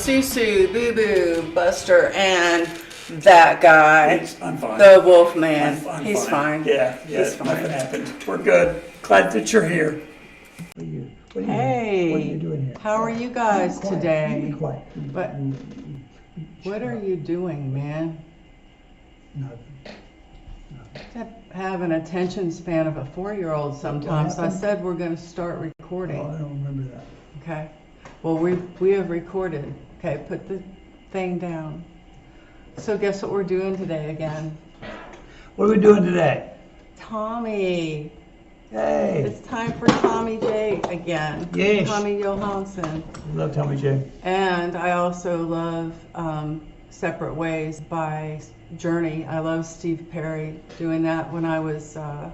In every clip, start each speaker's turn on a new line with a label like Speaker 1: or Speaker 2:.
Speaker 1: Sue, Boo Boo, Buster, and that guy.
Speaker 2: I'm fine.
Speaker 1: The Wolfman.
Speaker 2: I'm
Speaker 1: He's fine.
Speaker 2: Yeah,
Speaker 1: He's fine.
Speaker 2: nothing happened. We're good. Glad that you're here.
Speaker 1: Hey,
Speaker 2: what are you doing here?
Speaker 1: how are you guys
Speaker 2: Quiet,
Speaker 1: today?
Speaker 2: be quiet.
Speaker 1: But what are you doing, man?
Speaker 2: Nothing.
Speaker 1: I have an attention span of a 4-year-old sometimes. So I said we're going to start recording.
Speaker 2: Oh, I don't remember that.
Speaker 1: Okay. Well, we have recorded. Okay, put the thing down. So guess what we're doing today again?
Speaker 2: What are we doing today?
Speaker 1: Tommy.
Speaker 2: Hey.
Speaker 1: It's time for Tommy J again.
Speaker 2: Yes.
Speaker 1: Tommy Johansson.
Speaker 2: I love Tommy J.
Speaker 1: And I also love Separate Ways by Journey. I love Steve Perry doing that when I was a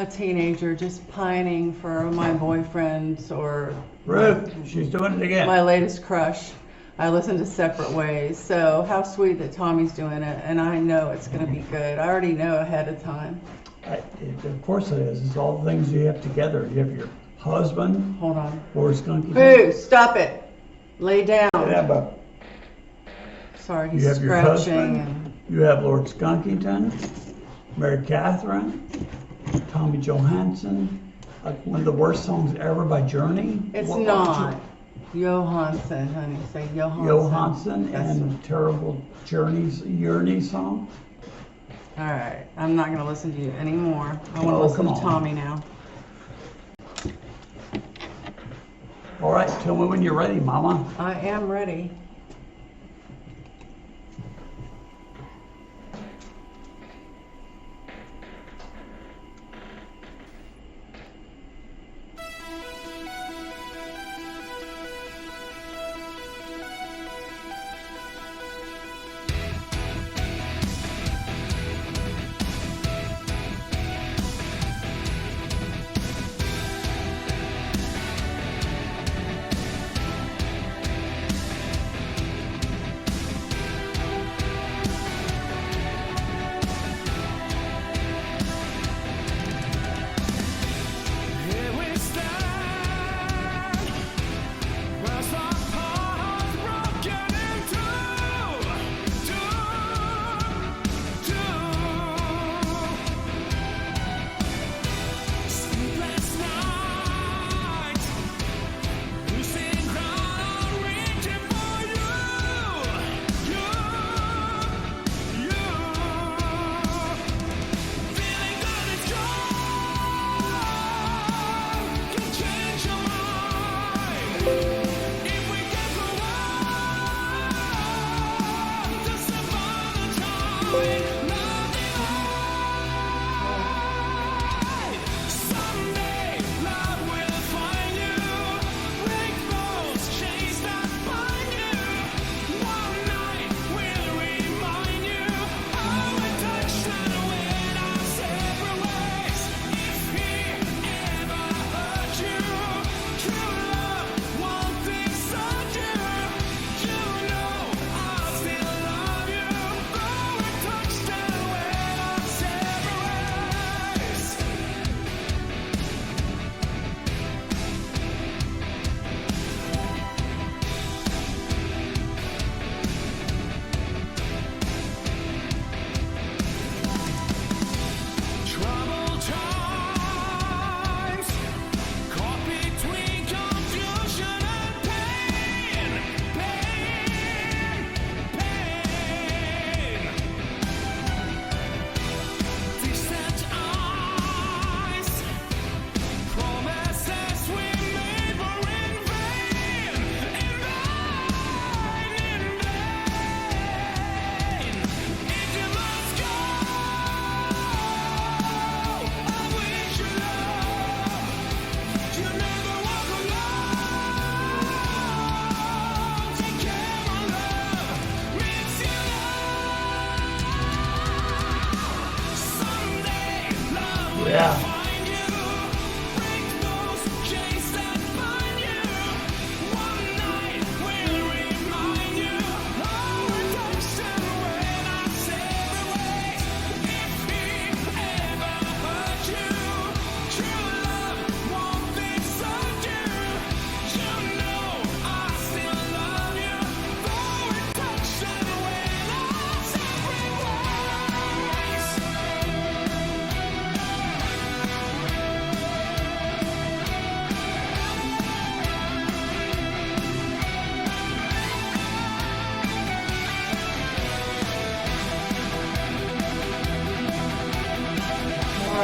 Speaker 1: teenager, just pining for my boyfriends or
Speaker 2: Ruth, she's doing it again.
Speaker 1: my latest crush. I listen to Separate Ways. So how sweet that Tommy's doing it, and I know it's going to be good. I already know ahead of time.
Speaker 2: Of course it is. It's all the things you have together. You have your husband.
Speaker 1: Hold on.
Speaker 2: Or Skunky.
Speaker 1: Boo! Stop it. Lay down.
Speaker 2: Yeah, but
Speaker 1: Sorry, he's
Speaker 2: you have your
Speaker 1: scratching.
Speaker 2: husband. You have Lord Skunkington, Mary Catherine, Tommy Johansson. One of the worst songs ever by Journey.
Speaker 1: It's not. Johansson, honey. Say Johansson.
Speaker 2: Johansson and terrible Journey song.
Speaker 1: All right. I'm not going to listen to you anymore. I want to
Speaker 2: Oh,
Speaker 1: listen
Speaker 2: come
Speaker 1: to
Speaker 2: on.
Speaker 1: Tommy now.
Speaker 2: All right, tell me when you're ready, Mama.
Speaker 1: I am ready.
Speaker 2: Yeah.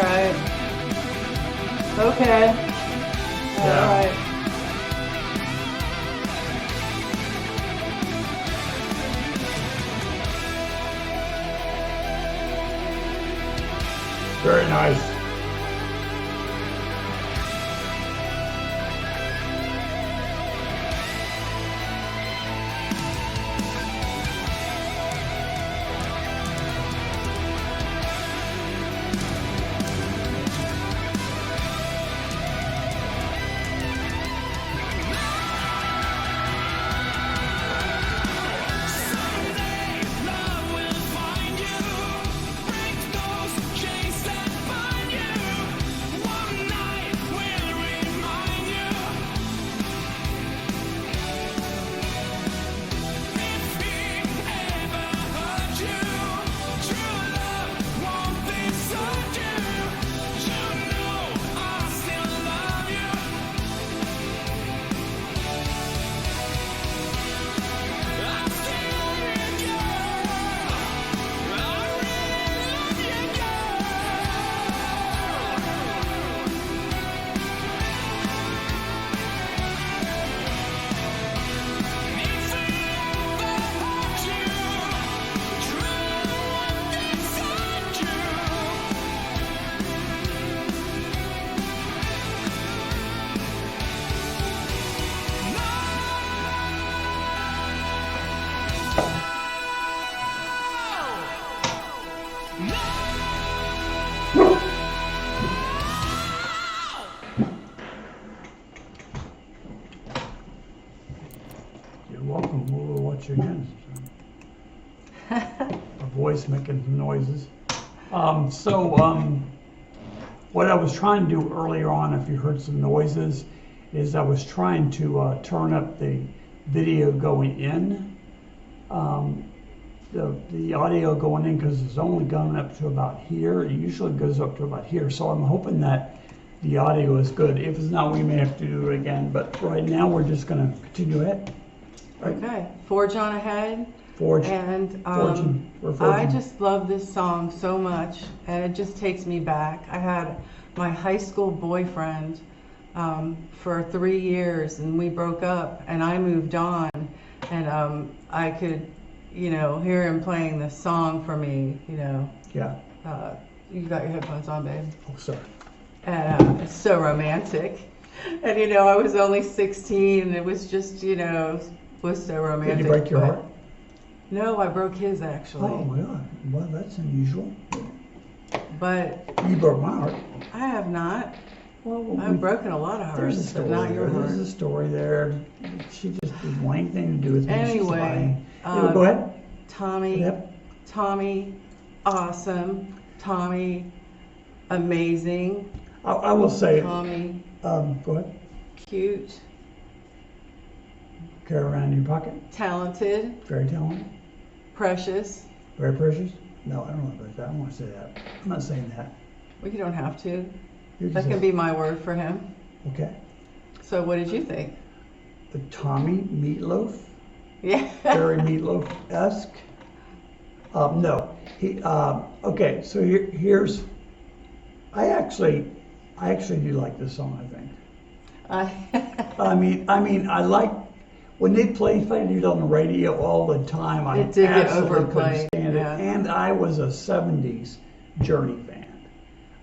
Speaker 1: right. Okay. All right.
Speaker 2: Very nice. You're welcome. We'll watch you again. A voice making some noises. What I was trying to do earlier on, if you heard some noises, is I was trying to turn up the video going in, the audio going in, because it's only going up to about here. It usually goes up to about here. So I'm hoping that the audio is good. If it's not, we may have to do it again. But right now, we're just going to continue ahead. Right?
Speaker 1: Okay. Forge on ahead.
Speaker 2: Forge.
Speaker 1: And
Speaker 2: We're forging.
Speaker 1: I just love this song so much, and it just takes me back. I had my high school boyfriend for 3 years, and we broke up, and I moved on, and I could, hear him playing this song for me,
Speaker 2: Yeah.
Speaker 1: You got your headphones on, babe.
Speaker 2: Oh, sorry.
Speaker 1: And it's so romantic. And, I was only 16, and it was just, was so romantic.
Speaker 2: Did you break your heart?
Speaker 1: No, I broke his, actually.
Speaker 2: Oh, my God. Well, that's unusual.
Speaker 1: But
Speaker 2: You broke my heart.
Speaker 1: I have not.
Speaker 2: Well,
Speaker 1: I've broken a lot of
Speaker 2: there's a
Speaker 1: hearts,
Speaker 2: story
Speaker 1: but not
Speaker 2: there.
Speaker 1: your heart.
Speaker 2: There's a story there. She just didn't want anything to do with me. She's
Speaker 1: Anyway,
Speaker 2: lying. Go ahead.
Speaker 1: Tommy,
Speaker 2: Yep.
Speaker 1: Tommy, awesome. Tommy, amazing.
Speaker 2: I will say,
Speaker 1: Tommy,
Speaker 2: go ahead.
Speaker 1: cute,
Speaker 2: Carry around in your pocket.
Speaker 1: talented,
Speaker 2: Very talented.
Speaker 1: precious.
Speaker 2: Very precious. No, I don't know about that. I don't want to say that. I'm not saying that.
Speaker 1: Well, you don't have to.
Speaker 2: You
Speaker 1: That can be my word for him.
Speaker 2: Okay.
Speaker 1: So what did you think?
Speaker 2: The Tommy Meatloaf.
Speaker 1: Yeah.
Speaker 2: Very Meatloaf-esque. No. Okay, so here's... I actually do like this song, I think. I mean, I like when they played it on the radio all the time. I
Speaker 1: It did get
Speaker 2: absolutely couldn't
Speaker 1: overplayed,
Speaker 2: stand
Speaker 1: yeah.
Speaker 2: it. And I was a '70s Journey fan.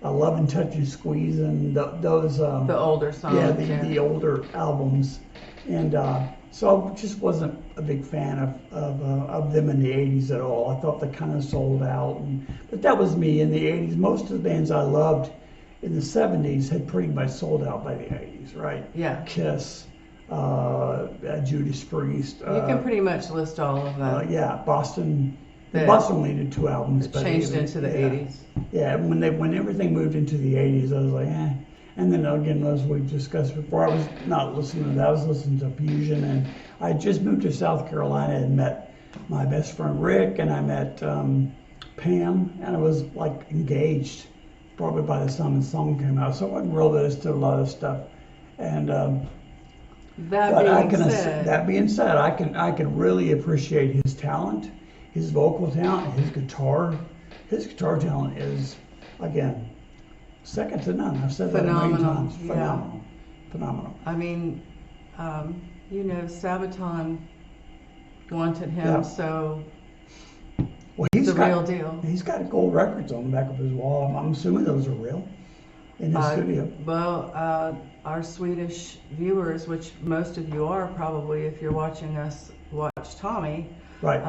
Speaker 2: I love and Touch and Squeeze and those.
Speaker 1: The older songs.
Speaker 2: Yeah, the older albums, and so I just wasn't a big fan of them in the '80s at all. I thought they kind of sold out, but that was me in the '80s. Most of the bands I loved in the '70s had pretty much sold out by the '80s, right?
Speaker 1: Yeah.
Speaker 2: Kiss, Judas Priest.
Speaker 1: You can pretty much list all of them.
Speaker 2: Yeah, Boston.
Speaker 1: That-
Speaker 2: Boston only did 2 albums.
Speaker 1: It
Speaker 2: but
Speaker 1: changed
Speaker 2: they-
Speaker 1: into the
Speaker 2: yeah.
Speaker 1: 80s.
Speaker 2: Yeah, when everything moved into the '80s, I was like, eh. And then again, as we've discussed before, I was not listening to that. I was listening to Fusion, and I just moved to South Carolina and met my best friend Rick, and I met Pam, and I was like engaged probably by the time the song came out. So I wasn't real to a lot of stuff. And that being said, I can really appreciate his talent, his vocal talent, his guitar talent is, again, second to none. I've said that a million
Speaker 1: Phenomenal,
Speaker 2: times.
Speaker 1: yeah.
Speaker 2: Phenomenal. Phenomenal.
Speaker 1: I mean, you know, Sabaton wanted him,
Speaker 2: Yeah.
Speaker 1: so
Speaker 2: Well,
Speaker 1: the real deal.
Speaker 2: He's got gold records on the back of his wall. I'm assuming those are real in his studio.
Speaker 1: Well, our Swedish viewers, which most of you are probably if you're watching us watch Tommy,
Speaker 2: Right.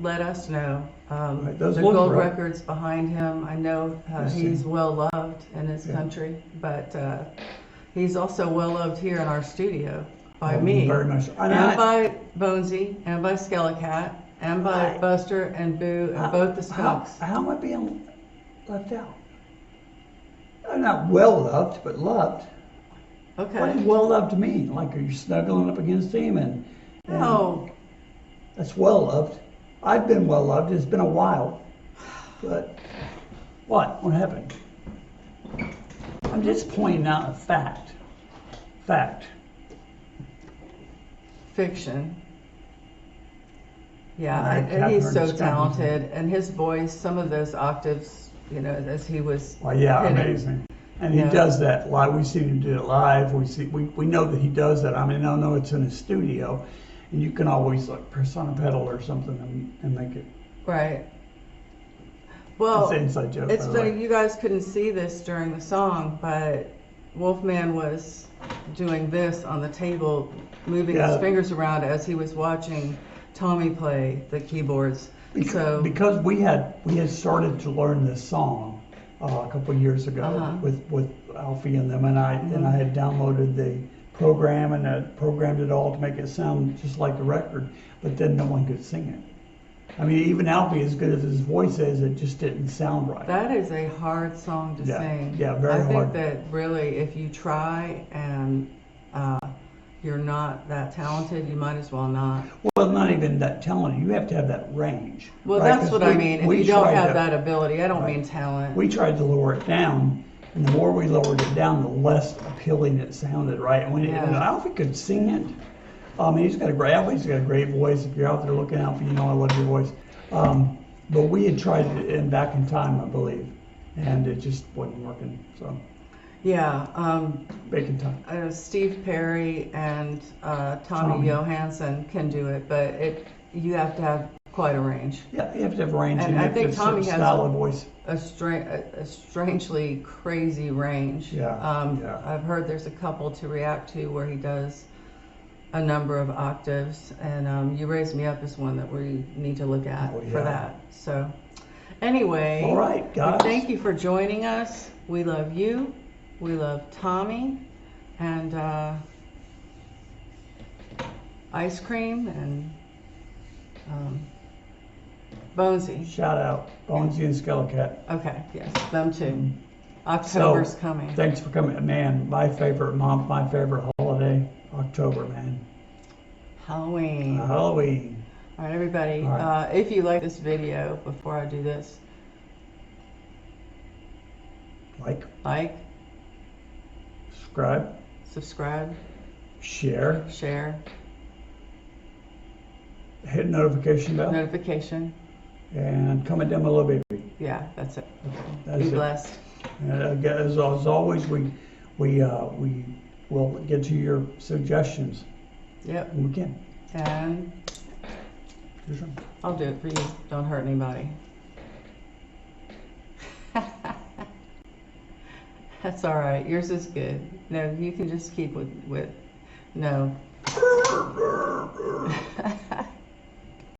Speaker 1: let us know.
Speaker 2: Right, those
Speaker 1: The
Speaker 2: look
Speaker 1: gold
Speaker 2: real.
Speaker 1: records behind him, I know he's well loved in his country, but he's also well loved here in our studio by me,
Speaker 2: Very much.
Speaker 1: and by Bonesy, and by Skellicat, and by Buster and Boo, and both the Skunks.
Speaker 2: How am I being left out? I'm not well loved, but loved.
Speaker 1: Okay.
Speaker 2: What does well loved mean? Like, are you snuggling up against him and
Speaker 1: No.
Speaker 2: that's well loved. I've been well loved. It's been a while, but what? What happened? I'm just pointing out a fact. Fact.
Speaker 1: Fiction. Yeah,
Speaker 2: I
Speaker 1: and
Speaker 2: haven't
Speaker 1: he's
Speaker 2: heard
Speaker 1: so
Speaker 2: this
Speaker 1: talented, and his voice, some of those octaves, you know, as he was
Speaker 2: Well, yeah,
Speaker 1: hitting.
Speaker 2: amazing. And he
Speaker 1: Yeah.
Speaker 2: does that live. We see him do it live. We know that he does that. I mean, I know it's in his studio, and you can always like press on a pedal or something and make it.
Speaker 1: Right. Well,
Speaker 2: It's an inside joke.
Speaker 1: it's
Speaker 2: by the
Speaker 1: funny,
Speaker 2: way.
Speaker 1: you guys couldn't see this during the song, but Wolfman was doing this on the table, moving his
Speaker 2: Yeah.
Speaker 1: fingers around as he was watching Tommy play the keyboards.
Speaker 2: Because we had started to learn this song a couple of years ago
Speaker 1: Uh-huh.
Speaker 2: with Alfie and them, and I had downloaded the program and programmed it all to make it sound just like the record, but then no one could sing it. I mean, even Alfie, as good as his voice is, it just didn't sound right.
Speaker 1: That is a hard song to
Speaker 2: Yeah,
Speaker 1: sing.
Speaker 2: yeah, very
Speaker 1: I think
Speaker 2: hard.
Speaker 1: that really, if you try and you're not that talented, you might as well not.
Speaker 2: Well, not even that talented. You have to have that range.
Speaker 1: Well,
Speaker 2: right?
Speaker 1: that's
Speaker 2: 'Cause
Speaker 1: what I mean. If
Speaker 2: we
Speaker 1: you don't
Speaker 2: tried
Speaker 1: have
Speaker 2: to-
Speaker 1: that ability, I don't
Speaker 2: Right.
Speaker 1: mean talent.
Speaker 2: We tried to lower it down, and the more we lowered it down, the less appealing it sounded, right? And when and Alfie could sing it, I mean, Alfie's got a great voice. If you're out there looking out for, you know, I love your voice. But we had tried it back in time, I believe, and it just wasn't working. So
Speaker 1: Yeah.
Speaker 2: back in time.
Speaker 1: Steve Perry and Tommy Johansson can do it, but you have to have quite a range.
Speaker 2: Yeah, you have to have range.
Speaker 1: And
Speaker 2: you
Speaker 1: I
Speaker 2: have to
Speaker 1: think
Speaker 2: have a certain
Speaker 1: Tommy has
Speaker 2: style of voice.
Speaker 1: A strangely crazy range.
Speaker 2: Yeah.
Speaker 1: I've heard there's a couple to react to where he does a number of octaves, and You Raise Me Up is one that we need to look at for that. So anyway,
Speaker 2: All right, guys.
Speaker 1: thank you for joining us. We love you. We love Tommy and ice cream and Bonesy.
Speaker 2: Shout out, Bonesy and Skellicat.
Speaker 1: Okay, yes, them too. October's coming.
Speaker 2: Thanks for coming, man. My favorite month, my favorite holiday, October, man.
Speaker 1: Halloween.
Speaker 2: Halloween.
Speaker 1: All right, everybody.
Speaker 2: All right.
Speaker 1: If you like this video, before I do this,
Speaker 2: Like, subscribe,
Speaker 1: share,
Speaker 2: share, hit notification bell,
Speaker 1: notification.
Speaker 2: and comment down below, baby.
Speaker 1: Yeah, that's it.
Speaker 2: That's
Speaker 1: Be
Speaker 2: it.
Speaker 1: blessed.
Speaker 2: And as always, we will get to your suggestions
Speaker 1: Yep.
Speaker 2: when we can.
Speaker 1: And
Speaker 2: Here's one.
Speaker 1: I'll do it for you. Don't hurt anybody. That's all right. Yours is good. No, you can just keep with no.